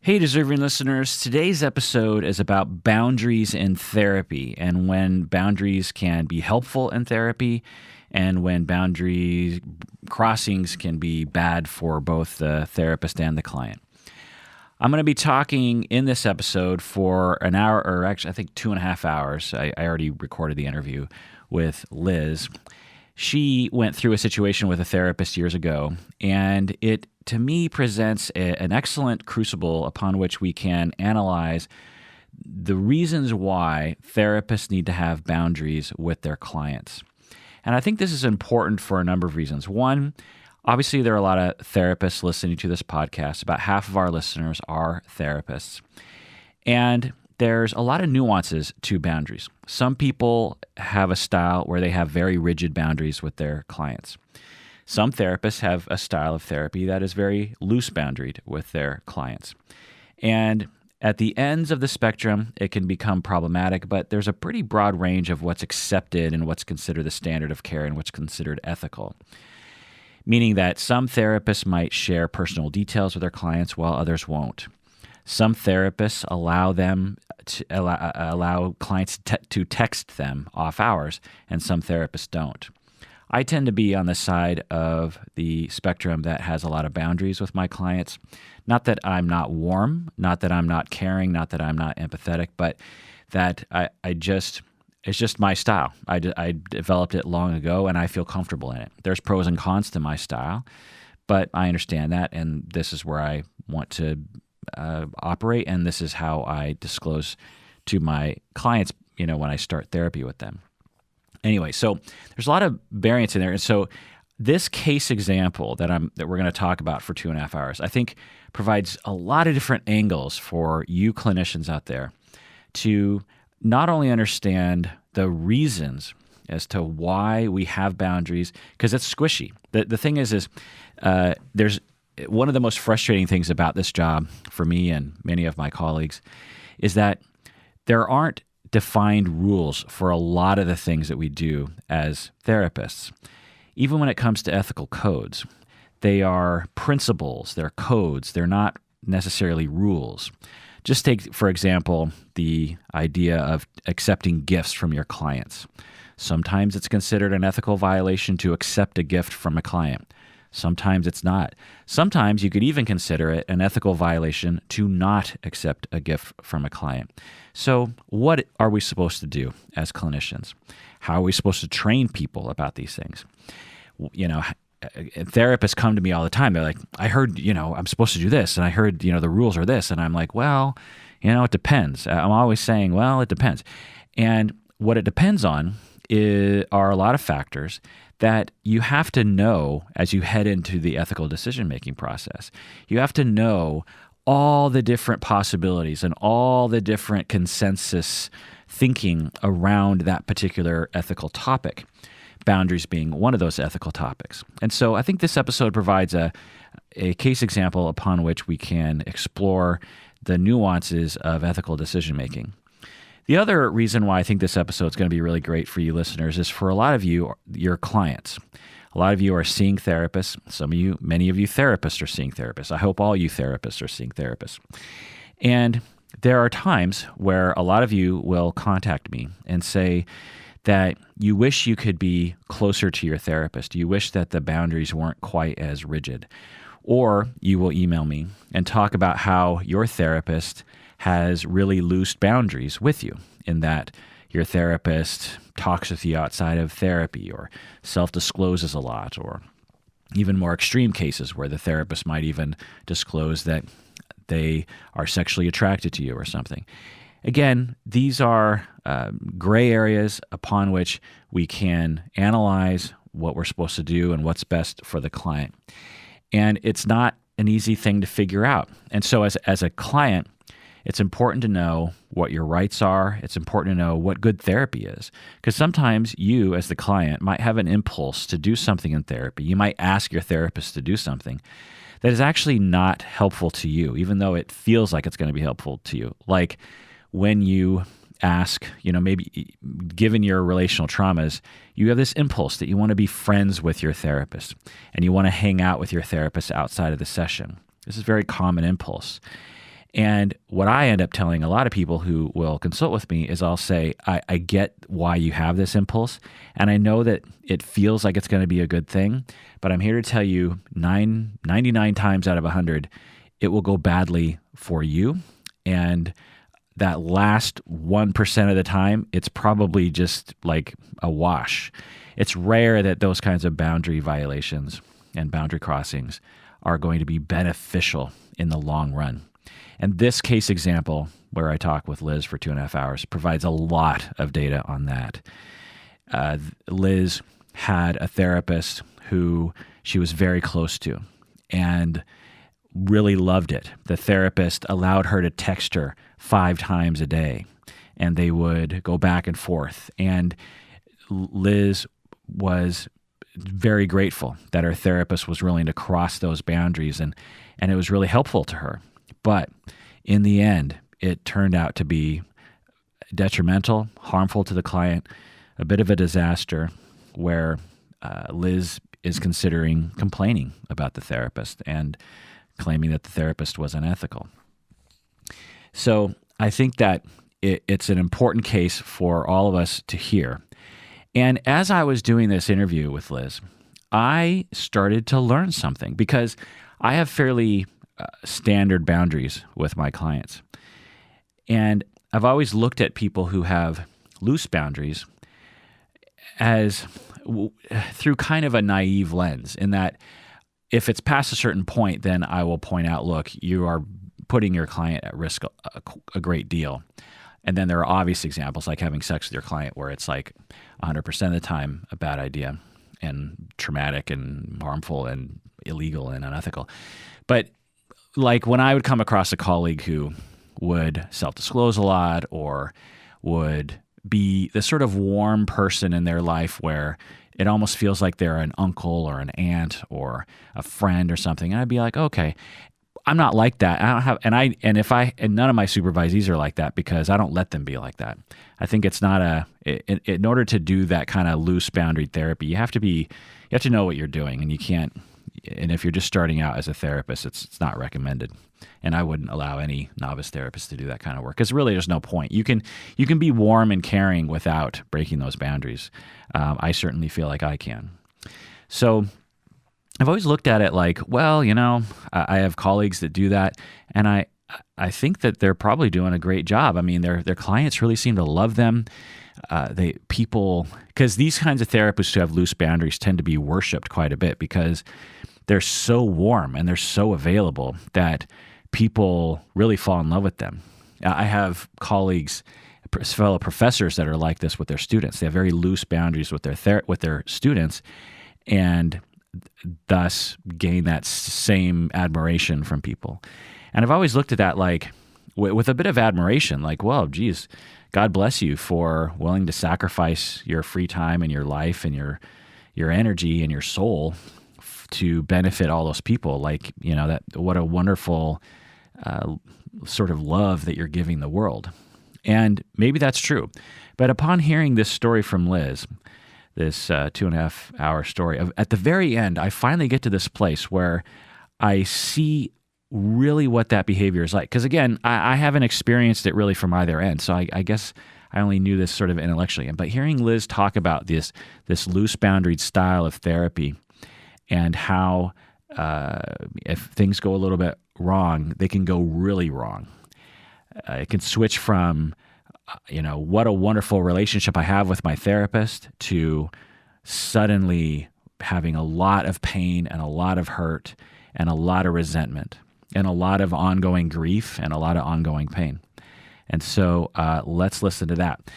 Hey, deserving listeners. Today's episode is about boundaries in therapy and when boundaries can be helpful in therapy and when boundary crossings can be bad for both the therapist and the client. I'm going to be talking in this episode for an hour, or actually, I think 2.5 hours. I already recorded the interview with Liz. She went through a situation with a therapist years ago, and it, to me, presents an excellent crucible upon which we can analyze the reasons why therapists need to have boundaries with their clients. And I think this is important for a number of reasons. One, obviously, there are a lot of therapists listening to this podcast. About half of our listeners are therapists. And there's a lot of nuances to boundaries. Some people have a style where they have very rigid boundaries with their clients. Some therapists have a style of therapy that is very loose-boundaried with their clients. And at the ends of the spectrum, it can become problematic, but there's a pretty broad range of what's accepted and what's considered the standard of care and what's considered ethical. Meaning that some therapists might share personal details with their clients while others won't. Some therapists allow clients to text them off hours, and some therapists don't. I tend to be on the side of the spectrum that has a lot of boundaries with my clients. Not that I'm not warm, not that I'm not caring, not that I'm not empathetic, but that it's just my style. I developed it long ago, and I feel comfortable in it. There's pros and cons to my style, but I understand that, and this is where I want to operate, and this is how I disclose to my clients, when I start therapy with them. Anyway, so there's a lot of variance in there, and so this case example that we're going to talk about for 2.5 hours, I think provides a lot of different angles for you clinicians out there to not only understand the reasons as to why we have boundaries, because it's squishy. The thing is there's one of the most frustrating things about this job for me and many of my colleagues is that there aren't defined rules for a lot of the things that we do as therapists. Even when it comes to ethical codes, they are principles, they're codes, they're not necessarily rules. Just take, for example, the idea of accepting gifts from your clients. Sometimes it's considered an ethical violation to accept a gift from a client. Sometimes it's not. Sometimes you could even consider it an ethical violation to not accept a gift from a client. So what are we supposed to do as clinicians? How are we supposed to train people about these things? Therapists come to me all the time. They're like, I heard, I'm supposed to do this, and I heard, the rules are this. And I'm like, well, it depends. I'm always saying, well, it depends. And what it depends on are a lot of factors that you have to know as you head into the ethical decision-making process. You have to know all the different possibilities and all the different consensus thinking around that particular ethical topic, boundaries being one of those ethical topics. And so I think this episode provides a case example upon which we can explore the nuances of ethical decision-making. The other reason why I think this episode is going to be really great for you listeners is for a lot of you, your clients. A lot of you are seeing therapists. Many of you therapists are seeing therapists. I hope all you therapists are seeing therapists. And there are times where a lot of you will contact me and say that you wish you could be closer to your therapist. You wish that the boundaries weren't quite as rigid. Or you will email me and talk about how your therapist has really loose boundaries with you, in that your therapist talks with you outside of therapy or self-discloses a lot, or even more extreme cases where the therapist might even disclose that they are sexually attracted to you or something. Again, these are gray areas upon which we can analyze what we're supposed to do and what's best for the client. And it's not an easy thing to figure out. And so as a client, it's important to know what your rights are. It's important to know what good therapy is. Because sometimes you, as the client, might have an impulse to do something in therapy. You might ask your therapist to do something that is actually not helpful to you, even though it feels like it's going to be helpful to you. Like when you ask, maybe given your relational traumas, you have this impulse that you want to be friends with your therapist and you want to hang out with your therapist outside of the session. This is a very common impulse. And what I end up telling a lot of people who will consult with me is I'll say, I get why you have this impulse, and I know that it feels like it's going to be a good thing, but I'm here to tell you 99 times out of 100, it will go badly for you. And that last 1% of the time, it's probably just like a wash. It's rare that those kinds of boundary violations and boundary crossings are going to be beneficial in the long run. And this case example, where I talk with Liz for 2.5 hours, provides a lot of data on that. Liz had a therapist who she was very close to and really loved it. The therapist allowed her to text her 5 times a day, and they would go back and forth. And Liz was very grateful that her therapist was willing to cross those boundaries, and it was really helpful to her. But in the end, it turned out to be detrimental, harmful to the client, a bit of a disaster, where Liz is considering complaining about the therapist and claiming that the therapist was unethical. So I think that it's an important case for all of us to hear. And as I was doing this interview with Liz, I started to learn something, because I have fairly standard boundaries with my clients. And I've always looked at people who have loose boundaries as through kind of a naive lens, in that if it's past a certain point, then I will point out, look, you are putting your client at risk a great deal. And then there are obvious examples, like having sex with your client, where it's like 100% of the time a bad idea and traumatic and harmful and illegal and unethical. But like when I would come across a colleague who would self-disclose a lot, or would be the sort of warm person in their life where it almost feels like they're an uncle or an aunt or a friend or something, and I'd be like, okay, I'm not like that. I don't have, and none of my supervisees are like that, because I don't let them be like that. I think it's not in order to do that kind of loose boundary therapy, you have to know what you're doing, and you can't. And if you're just starting out as a therapist, it's not recommended. And I wouldn't allow any novice therapist to do that kind of work, because really there's no point. You can be warm and caring without breaking those boundaries. I certainly feel like I can. So I've always looked at it like, well, I have colleagues that do that, and I think that they're probably doing a great job. I mean, their clients really seem to love them. Because these kinds of therapists who have loose boundaries tend to be worshipped quite a bit, because they're so warm and they're so available that people really fall in love with them. I have colleagues, fellow professors, that are like this with their students. They have very loose boundaries with their students, and thus gain that same admiration from people. And I've always looked at that like with a bit of admiration, like, well, geez, God bless you for willing to sacrifice your free time and your life and your energy and your soul to benefit all those people. Like, what a wonderful sort of love that you're giving the world. And maybe that's true. But upon hearing this story from Liz, this 2.5 hour story, at the very end, I finally get to this place where I see really what that behavior is like. Because again, I haven't experienced it really from either end. So I guess I only knew this sort of intellectually. But hearing Liz talk about this loose boundaried style of therapy, and how if things go a little bit wrong, they can go really wrong. It can switch from, what a wonderful relationship I have with my therapist, to suddenly having a lot of pain and a lot of hurt and a lot of resentment and a lot of ongoing grief and a lot of ongoing pain. And so let's listen to that.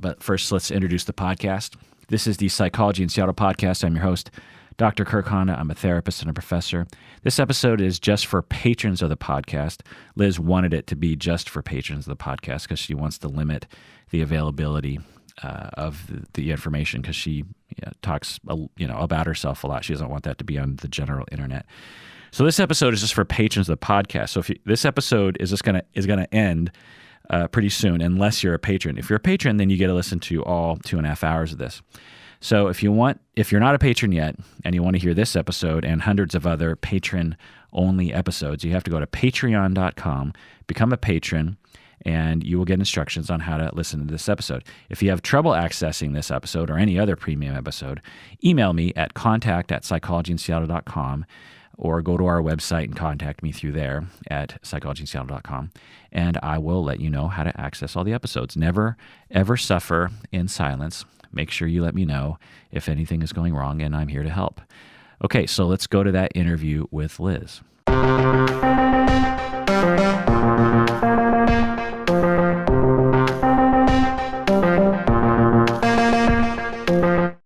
But first, let's introduce the podcast. This is the Psychology in Seattle podcast. I'm your host, Dr. Kirk Honda. I'm a therapist and a professor. This episode is just for patrons of the podcast. Liz wanted it to be just for patrons of the podcast because she wants to limit the availability of the information, because she talks about herself a lot. She doesn't want that to be on the general internet. So this episode is just for patrons of the podcast. So this episode is going to end pretty soon, unless you're a patron. If you're a patron, then you get to listen to all 2.5 hours of this. So if you're not a patron yet and you want to hear this episode and hundreds of other patron-only episodes, you have to go to patreon.com, become a patron, and you will get instructions on how to listen to this episode. If you have trouble accessing this episode or any other premium episode, email me at contact@psychologyinseattle.com or go to our website and contact me through there at psychologyinseattle.com, and I will let you know how to access all the episodes. Never, ever suffer in silence. Make sure you let me know if anything is going wrong, and I'm here to help. Okay, so let's go to that interview with Liz.